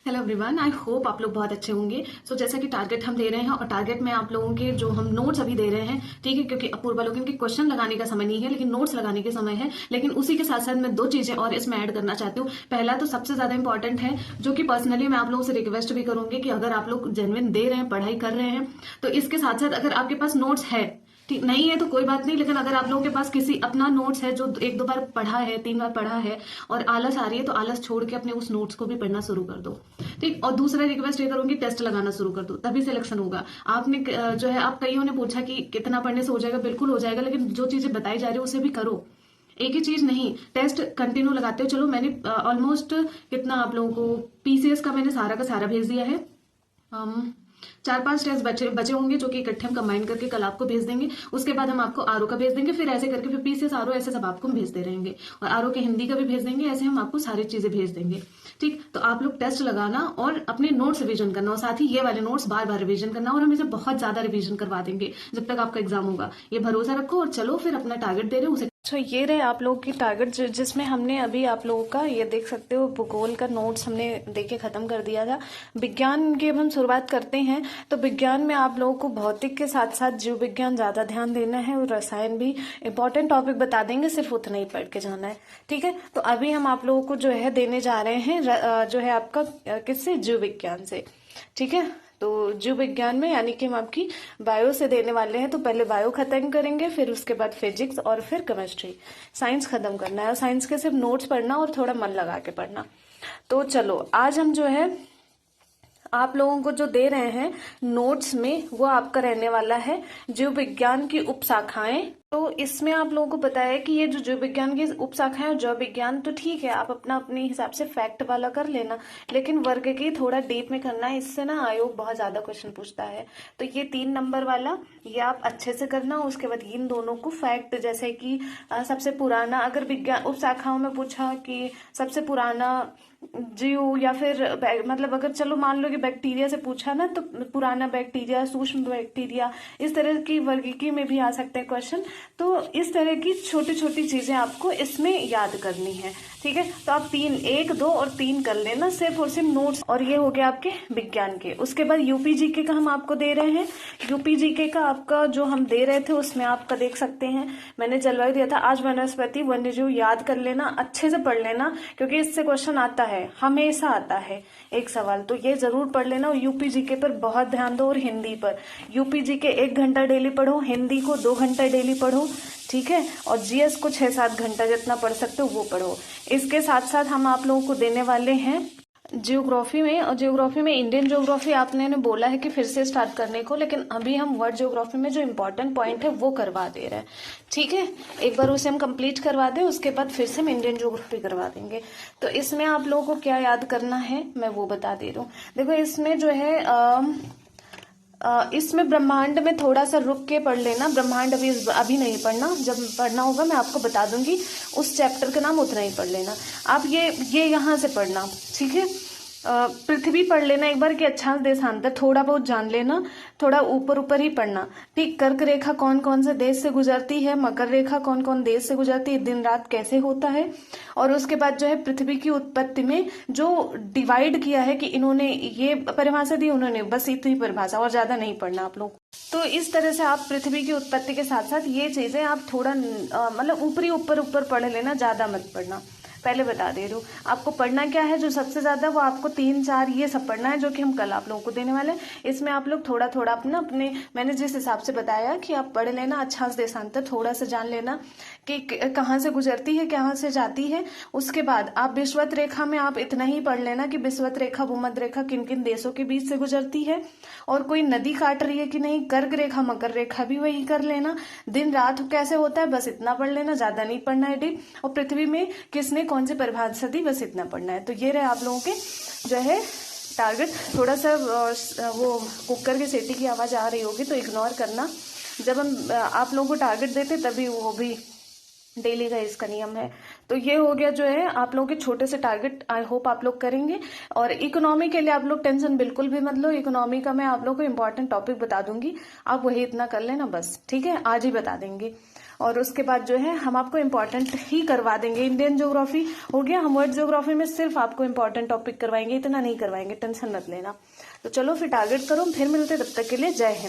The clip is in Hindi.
हेलो एवरीवन, आई होप आप लोग बहुत अच्छे होंगे। जैसा कि टारगेट हम दे रहे हैं और टारगेट में आप लोगों के जो हम नोट्स अभी दे रहे हैं, ठीक है, क्योंकि अपूर्वालोकन के क्वेश्चन लगाने का समय नहीं है लेकिन नोट्स लगाने के समय है। लेकिन उसी के साथ साथ मैं दो चीजें और इसमें ऐड करना चाहती हूँ। पहला तो सबसे ज्यादा इंपॉर्टेंट है, जो कि पर्सनली मैं आप लोगों से रिक्वेस्ट भी करूंगी कि अगर आप लोग जेन्युइन दे रहे हैं, पढ़ाई कर रहे हैं, तो इसके साथ साथ अगर आपके पास नोट्स है, ठीक नहीं है तो कोई बात नहीं, लेकिन अगर आप लोगों के पास किसी अपना नोट्स है जो एक दो बार पढ़ा है, तीन बार पढ़ा है और आलस आ रही है, तो आलस छोड़ के अपने उस नोट्स को भी पढ़ना शुरू कर दो। ठीक। और दूसरा रिक्वेस्ट ये करूंगी, टेस्ट लगाना शुरू कर दो, तभी सिलेक्शन होगा। आपने जो है, आप कईयों ने पूछा कि कितना पढ़ने से हो जाएगा, बिल्कुल हो जाएगा, लेकिन जो चीजें बताई जा रही है उसे भी करो। एक ही चीज नहीं, टेस्ट कंटिन्यू लगाते हो। चलो, मैंने ऑलमोस्ट कितना आप लोगों को पीसीएस का मैंने सारा का सारा भेज दिया है। 4-5 टेस्ट बचे होंगे जो कि इकट्ठे हम कंबाइन करके कल आपको भेज देंगे। उसके बाद हम आपको आरओ का भेज देंगे, फिर ऐसे करके फिर पीसीएस आरओ ऐसे सब आपको हम भेजते रहेंगे, और आरओ के हिंदी का भी भेज देंगे। ऐसे हम आपको सारी चीजें भेज देंगे। ठीक, तो आप लोग टेस्ट लगाना और अपने नोट्स रिवीजन करना, और साथ ही ये वाले नोट्स बार बार रिवीजन करना, और हम इसे बहुत ज्यादा रिवीजन करवा देंगे जब तक आपका एग्जाम होगा। ये भरोसा रखो और चलो फिर अपना टारगेट दे रहे हो उसे। ये रहे आप लोगों की टारगेट, जिसमें हमने अभी आप लोगों का ये देख सकते हो, भूगोल का नोट्स हमने देके खत्म कर दिया था। विज्ञान की अब हम शुरुआत करते हैं। तो विज्ञान में आप लोगों को भौतिक के साथ साथ जीव विज्ञान ज्यादा ध्यान देना है, और रसायन भी इंपॉर्टेंट टॉपिक बता देंगे, सिर्फ उतना ही पढ़ के जाना है। ठीक है, तो अभी हम आप लोगों को जो है देने जा रहे हैं जो है आपका किससे, जीव विज्ञान से। ठीक है, तो जीव विज्ञान में यानी कि हम आपकी बायो से देने वाले हैं। तो पहले बायो खत्म करेंगे, फिर उसके बाद फिजिक्स और फिर केमिस्ट्री। साइंस खत्म करना है, और साइंस के सिर्फ नोट्स पढ़ना और थोड़ा मन लगा के पढ़ना। तो चलो, आज हम जो है आप लोगों को जो दे रहे हैं नोट्स में, वो आपका रहने वाला है जीव विज्ञान की उपशाखाएं। तो इसमें आप लोगों को पता है कि ये जो जीव विज्ञान की उपशाखाएं और जीव विज्ञान, तो ठीक है, आप अपना अपने हिसाब से फैक्ट वाला कर लेना, लेकिन वर्ग की थोड़ा डीप में करना है। इससे ना आयोग बहुत ज्यादा क्वेश्चन पूछता है। तो ये 3 नंबर वाला ये आप अच्छे से करना। उसके बाद इन दोनों को फैक्ट, जैसे कि सबसे पुराना, अगर विज्ञान उपशाखाओं में पूछा कि सबसे पुराना जीव, या फिर मतलब अगर चलो मान लो कि बैक्टीरिया से पूछा ना, तो पुराना बैक्टीरिया, सूक्ष्म बैक्टीरिया, इस तरह की वर्गीकी में भी आ सकते हैं क्वेश्चन। तो इस तरह की छोटी छोटी चीजें आपको इसमें याद करनी है। ठीक है, तो आप 1, 2 और 3 कर लेना, सिर्फ और सिर्फ नोट्स। और ये हो गया आपके विज्ञान के। उसके बाद यूपीजीके का हम आपको दे रहे हैं। यूपीजीके का आपका जो हम दे रहे थे, उसमें आपका देख सकते हैं मैंने जलवायु दिया था, आज वनस्पति वन्यजीव याद कर लेना, अच्छे से पढ़ लेना, क्योंकि इससे क्वेश्चन आता है, हमेशा आता है एक सवाल, तो ये जरूर पढ़ लेना। और यूपीजीके पर बहुत ध्यान दो, और हिंदी पर यूपीजीके 1 घंटा डेली पढ़ो, हिंदी को 2 घंटा डेली पढ़ो। ठीक है, और जीएस को 6-7 घंटा जितना पढ़ सकते हो वो पढ़ो। इसके साथ साथ हम आप लोगों को देने वाले हैं जियोग्राफी में। और जियोग्राफी में इंडियन जियोग्राफी आपने बोला है कि फिर से स्टार्ट करने को, लेकिन अभी हम वर्ल्ड जियोग्राफी में जो इम्पोर्टेंट पॉइंट है वो करवा दे रहे हैं। ठीक है, एक बार उसे हम कंप्लीट करवा दें, उसके बाद फिर से हम इंडियन जियोग्राफी करवा देंगे। तो इसमें आप लोगों को क्या याद करना है मैं वो बता दे रही हूँ। देखो, इसमें जो है इसमें ब्रह्मांड में थोड़ा सा रुक के पढ़ लेना। ब्रह्मांड अभी नहीं पढ़ना, जब पढ़ना होगा मैं आपको बता दूंगी, उस चैप्टर का नाम उतना ही पढ़ लेना। आप ये यहाँ से पढ़ना। ठीक है, पृथ्वी पढ़ लेना एक बार कि अक्षांश देशांतर थोड़ा बहुत जान लेना, थोड़ा ऊपर ऊपर ही पढ़ना। ठीक, कर्क रेखा कौन कौन से देश से गुजरती है, मकर रेखा कौन कौन देश से गुजरती है, दिन रात कैसे होता है। और उसके बाद जो है पृथ्वी की उत्पत्ति में जो डिवाइड किया है कि इन्होंने ये परिभाषा दी, उन्होंने बस इतनी परिभाषा, और ज्यादा नहीं पढ़ना आप लोग। तो इस तरह से आप पृथ्वी की उत्पत्ति के साथ साथ ये चीजें आप थोड़ा मतलब ऊपरी ऊपर पढ़ लेना, ज्यादा मत पढ़ना। पहले बता दे रही हूँ आपको पढ़ना क्या है। जो सबसे ज्यादा वो आपको 3-4 ये सब पढ़ना है, जो कि हम कल आप लोगों को देने वाले हैं। इसमें आप लोग थोड़ा थोड़ा अपने मैंने जिस हिसाब से बताया कि आप पढ़ लेना, अक्षांश देशांतर थोड़ा सा जान लेना कि कहाँ से गुजरती है, कहाँ से जाती है। उसके बाद आप विषुवत रेखा में आप इतना ही पढ़ लेना कि विषुवत रेखा, भूमध्य रेखा किन किन देशों के बीच से गुजरती है, और कोई नदी काट रही है कि नहीं। कर्क रेखा, मकर रेखा भी वही कर लेना। दिन रात कैसे होता है, बस इतना पढ़ लेना, ज्यादा नहीं पढ़ना है डीप। और पृथ्वी में किसने कौन सी परिभाषा दी, बस इतना पढ़ना है। तो ये रहे आप लोगों के जो है टारगेट। थोड़ा सा वो कुकर की सीटी की आवाज आ रही होगी तो इग्नोर करना। जब हम आप लोगों को टारगेट देते तभी वो भी डेली का इसका नियम है। तो ये हो गया जो है आप लोगों के छोटे से टारगेट, आई होप आप लोग करेंगे। और इकोनॉमी के लिए आप लोग टेंशन बिल्कुल भी मत लो, इकोनॉमी का मैं आप लोगों को इम्पोर्टेंट टॉपिक बता दूंगी, आप वही इतना कर लेना बस। ठीक है, आज ही बता देंगे। और उसके बाद जो है हम आपको इम्पोर्टेंट ही करवा देंगे। इंडियन ज्योग्राफी हो गया, हम वर्ल्ड ज्योग्राफी में सिर्फ आपको इम्पोर्टेंट टॉपिक करवाएंगे, इतना नहीं करवाएंगे, टेंशन मत लेना। तो चलो फिर टारगेट करो, फिर मिलते, तब तक के लिए जय हिंद।